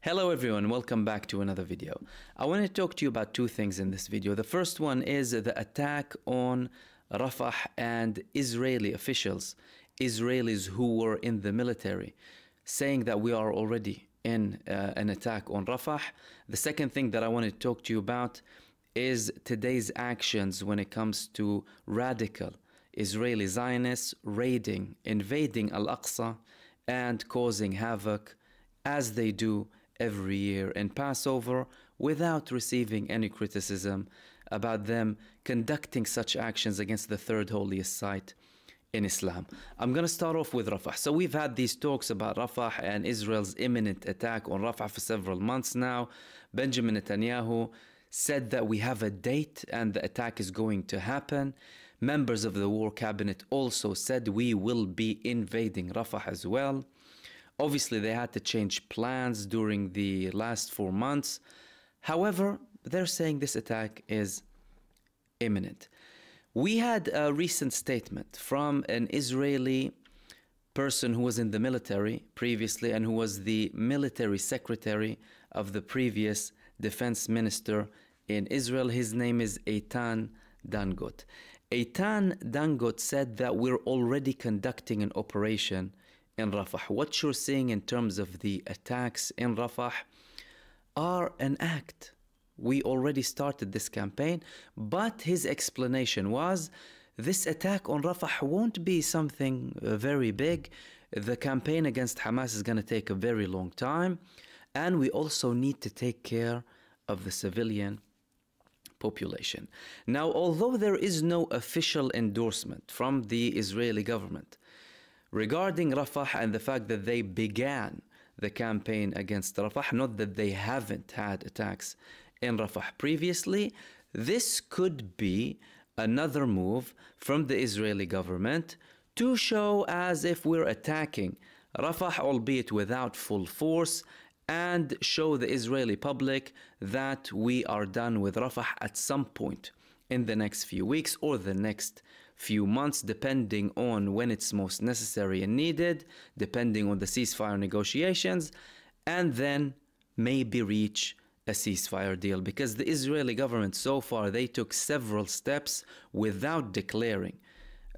Hello everyone, welcome back to another video. I want to talk to you about two things in this video. The first one is the attack on Rafah and Israeli officials, Israelis who were in the military, saying that we are already in an attack on Rafah. The second thing that I want to talk to you about is today's actions when it comes to radical Israeli Zionists raiding, invading Al-Aqsa and causing havoc as they do every year in Passover without receiving any criticism about them conducting such actions against the third holiest site in Islam. I'm going to start off with Rafah. So we've had these talks about Rafah and Israel's imminent attack on Rafah for several months now. Benjamin Netanyahu said that we have a date and the attack is going to happen. Members of the war cabinet also said we will be invading Rafah as well. Obviously, they had to change plans during the last 4 months. However, they're saying this attack is imminent. We had a recent statement from an Israeli person who was in the military previously and who was the military secretary of the previous defense minister in Israel. His name is Eitan Dangot. Eitan Dangot said that we're already conducting an operation in Rafah. What you're seeing in terms of the attacks in Rafah are an act. We already started this campaign, but his explanation was this attack on Rafah won't be something very big. The campaign against Hamas is going to take a very long time, and we also need to take care of the civilian population. Now, although there is no official endorsement from the Israeli government regarding Rafah and the fact that they began the campaign against Rafah, not that they haven't had attacks in Rafah previously, this could be another move from the Israeli government to show as if we're attacking Rafah, albeit without full force, and show the Israeli public that we are done with Rafah at some point in the next few weeks or the next few months, depending on when it's most necessary and needed, depending on the ceasefire negotiations, and then maybe reach a ceasefire deal. Because the Israeli government so far, they took several steps without declaring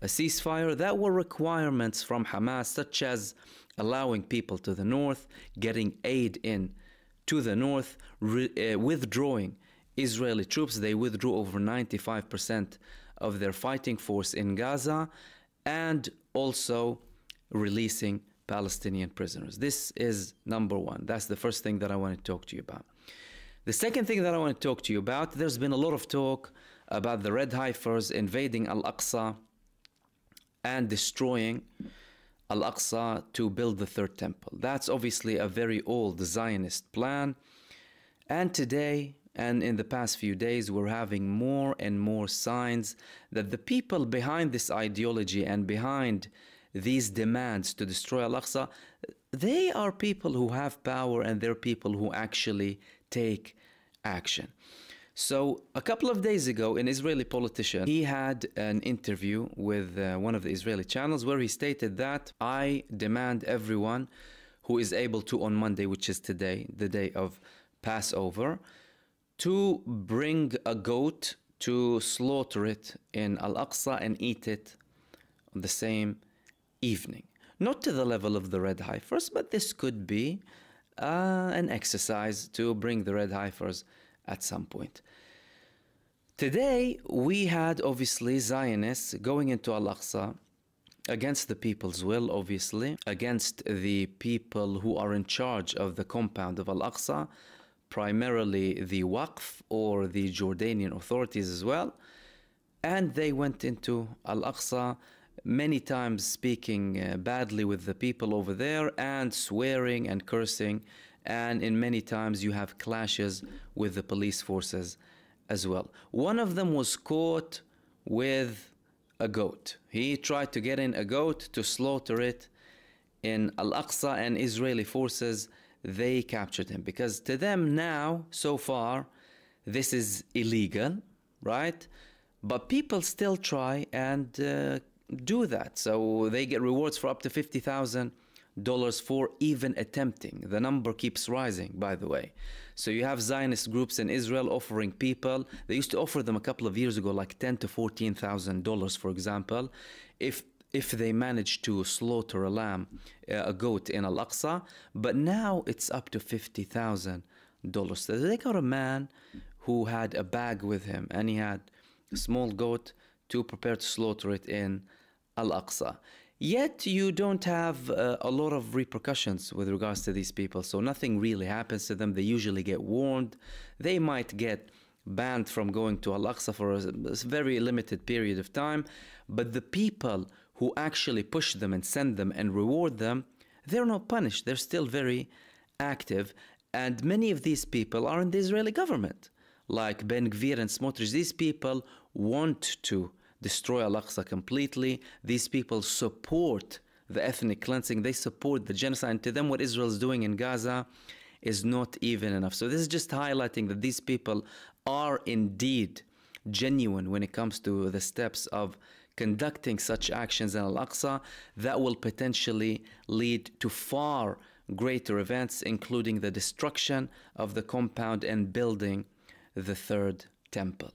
a ceasefire. That were requirements from Hamas, such as allowing people to the north, getting aid in to the north, withdrawing Israeli troops. They withdrew over 95% of their fighting force in Gaza, and also releasing Palestinian prisoners. This is number one. That's the first thing that I want to talk to you about. The second thing that I want to talk to you about, there's been a lot of talk about the Red Heifers invading Al-Aqsa and destroying Al-Aqsa to build the third temple. That's obviously a very old Zionist plan. And today, and in the past few days, we're having more and more signs that the people behind this ideology and behind these demands to destroy Al-Aqsa, they are people who have power and they're people who actually take action. So a couple of days ago, an Israeli politician, he had an interview with one of the Israeli channels where he stated that I demand everyone who is able to on Monday, which is today, the day of Passover, to bring a goat to slaughter it in Al-Aqsa and eat it on the same evening. Not to the level of the Red Heifers, but this could be an exercise to bring the Red Heifers at some point. Today, we had obviously Zionists going into Al-Aqsa against the people's will, obviously, against the people who are in charge of the compound of Al-Aqsa, primarily the Waqf or the Jordanian authorities as well. And they went into Al-Aqsa, many times speaking badly with the people over there and swearing and cursing. And in many times you have clashes with the police forces as well. One of them was caught with a goat. He tried to get in a goat to slaughter it in Al-Aqsa, and Israeli forces, they captured him. Because to them now, so far, this is illegal, right? But people still try and do that. So they get rewards for up to $50,000 for even attempting. The number keeps rising, by the way. So you have Zionist groups in Israel offering people, they used to offer them a couple of years ago like $10,000 to $14,000, for example, if they manage to slaughter a lamb, a goat in Al-Aqsa. But now it's up to $50,000. So they got a man who had a bag with him and he had a small goat to prepare to slaughter it in Al-Aqsa. Yet you don't have a lot of repercussions with regards to these people. So nothing really happens to them. They usually get warned. They might get banned from going to Al-Aqsa for a very limited period of time. But the people who actually push them and send them and reward them, they're not punished. They're still very active. And many of these people are in the Israeli government, like Ben Gvir and Smotrich. These people want to destroy Al-Aqsa completely. These people support the ethnic cleansing. They support the genocide. And to them, what Israel is doing in Gaza is not even enough. So this is just highlighting that these people are indeed genuine when it comes to the steps of conducting such actions in Al-Aqsa that will potentially lead to far greater events, including the destruction of the compound and building the third temple.